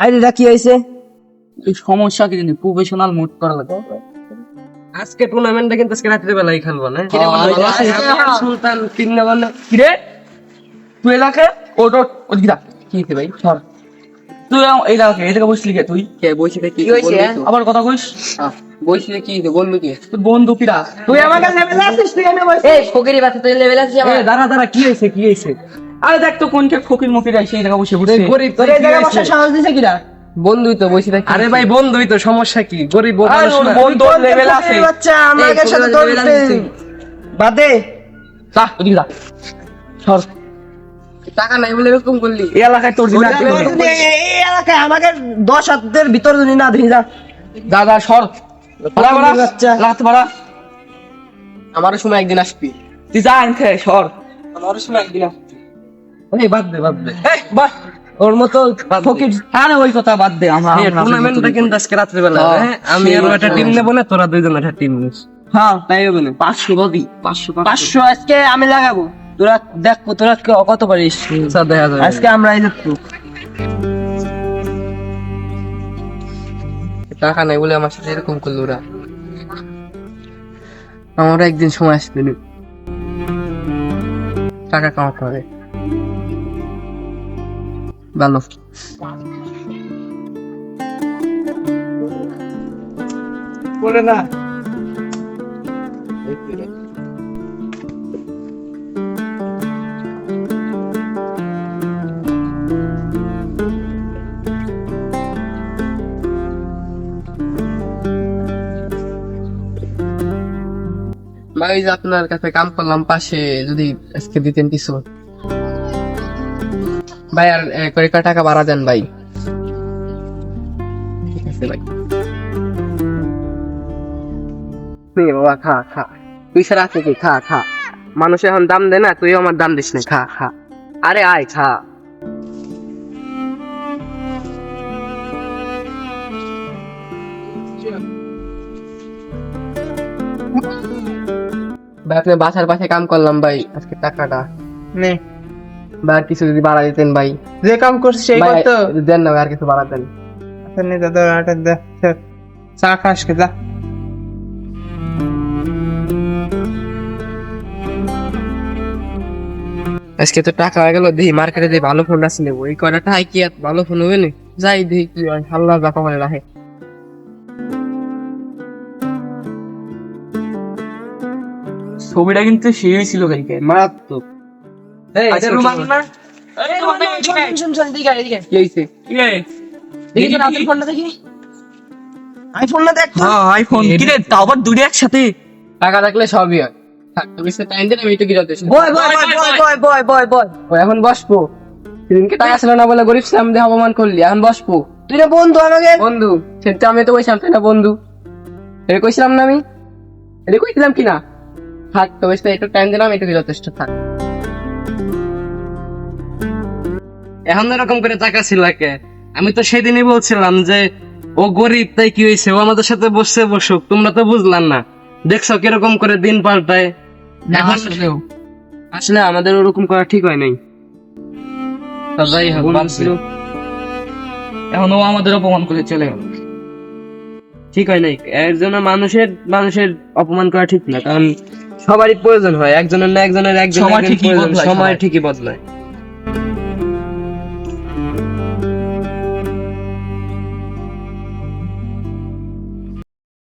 আইডিটা কি হয়েছে? এই সমস্যা কি জানি, প্রফেশনাল মুড করা লাগে। আজকে টুর্নামেন্টটা কিন্তু আজকে রাত্রে বেলায় খেলবো না? সুলতান তিন বল। কিরে তুই এলাকে ওটা ওদিকে কি হয়েছে ভাই? সর তুই এই এলাকে এই জায়গায় বসলি কে? তুই কে বইছি কি হয়েছে? আবার কথা কইস। বইছি কি বললো কি? তোর বন্ধু কিরা? তুই আমাকে লেভেল আছিস, তুই এনে বসে। এই ফকিরি বাচ্চা, তুই লেভেল আছিস আমার? দাঁড়া দাঁড়া, কি হয়েছে কি হয়েছে? আরে দেখ তো কোনটা ফকির মকির আইছে এই জায়গা বসে পড়ছে। গরিব তোর এই জায়গায় বসার সাহস দিছে কিরা? বন্ধুই তো বইছি থাকি। আরে ভাই বন্ধুই তো, সমস্যা কি? গরিব আরে ওর বন্ধু লেভেল আছে। ফকিরি বাচ্চা আমাকে সাথে তোর বাদে যা ওদিকে যা, সর। টাকা নাই বলে এরকম করলি? এই এলাকায় তোর দিন এই এলাকায় আমাকে 10 হাতের ভিতর যদি না দিই যা। যা যা, সর। ভাড়া ভাড়া বাচ্চা। লাত ভাড়া। আমারও সময় একদিন আসবি। তুই যা আনতে, সর। আমারও সময় একদিন আসবি। এই বাদ দে বাদ দে। এই বাস ওর মতো ফকির। আরে ওই কথা বাদ দে। টুর্নামেন্টটা কিন্তু আজকে রাত্রে বেলা। আমি আরো একটা টিম নেবো না, তোরা দুইজন একটা টিম নিস। হ্যাঁ তাই হবে না। 500 দাদি, 500 500 আজকে আমি লাগাবো। তোরা দেখ তোরা কত পারিস। আচ্ছা দেখা যাবে। আজকে আমরা এই দেখবো। টাকা নাই বলে আমার সাথে এরকম করলো ওরা। আমারও একদিন সময় আসবে না, টাকা কামাতে হবে। ভালো বলে না ভাই, ওই যে আপনার কাছে কাম করলাম পাশে, যদি আজকে দিতেন কিছু ভাই। আর কয়েকটা টাকা বাড়া দেন ভাই। ঠিক আছে ভাই। নে বাবা, খা খা। তুই সারা আছে কি? খা খা। মানুষ এখন দাম দেয় না, তুইও আমার দাম দিস না। খা খা। আরে আয় খা। ভাই আপনার বাসার পাশে কাম করলাম ভাই, আজকে টাকাটা নে ভাই আর কিছু যদি বাড়া দিতেন ভাই। যে কাম করছিস সেই ভাই, করতো। দেন না ভাই, আর কিছু বাড়া দেন। আচ্ছা নে দাদা আটা দে, চা খাস কে যা। আজকে তো টাকা হয়ে গেল, দেখি মার্কেটে দিয়ে ভালো ফোন আছে নেবো। এই কয়টা টাকা কি আর ভালো ফোন হবে না? যাই দেখি কি হয়, আল্লাহ বাপা বলে রাখে। ছবিটা কিন্তু সেই ছিল কালকে, মারাত্মক। এই আচ্ছা, রুমান না? শুন দিকে এদিকে কি হইছে? কি রে? দেখি তোর হাতের ফোনটা দেখি। আইফোনটা দেখ তো। হ্যাঁ আইফোন। কি রে, তাও আবার দুটো একসাথে? টাকা থাকলে সবই হয়। থাক, তুমি টাইম দিন, আমি একটু গিরাতে। বয় বয় বয় বয় বয় বয়। ও এখন বসবো। সেদিনকে টাকা ছিল না বলে গরিব ছিলাম, দিয়ে অপমান করলি, এখন বসবো। তুই না বন্ধু আমাকে। বন্ধু সেটা আমি তো কইছিলাম, তাই না বন্ধু? এটা কইছিলাম না আমি? এটা কইছিলাম কি না? থাক, তো একটু টাইম দিলাম, একটু যথেষ্ট। থাক, এখন এরকম করে টাকা ছিল কে? আমি তো সেদিনই বলছিলাম যে ও গরিব, তাই কি হয়েছে, ও আমাদের সাথে বসে বসুক। তোমরা তো বুঝলাম না, দেখছো কিরকম করে দিন পাল্টায়। এখন আসলে আমাদের ওরকম করা ঠিক হয় নাই। তা যাই হোক, ভাবছিল এখন ও আমাদের অপমান করে চলে গেল। ঠিক হয় নাই। এর জন্য মানুষের অপমান করা ঠিক না, কারণ সবারই প্রয়োজন হয়। একজনের না একজনের, একজন সময় একজন ঠিকই প্রয়োজন, বদলায়, সময় সবাই। ঠিকই বদলায়।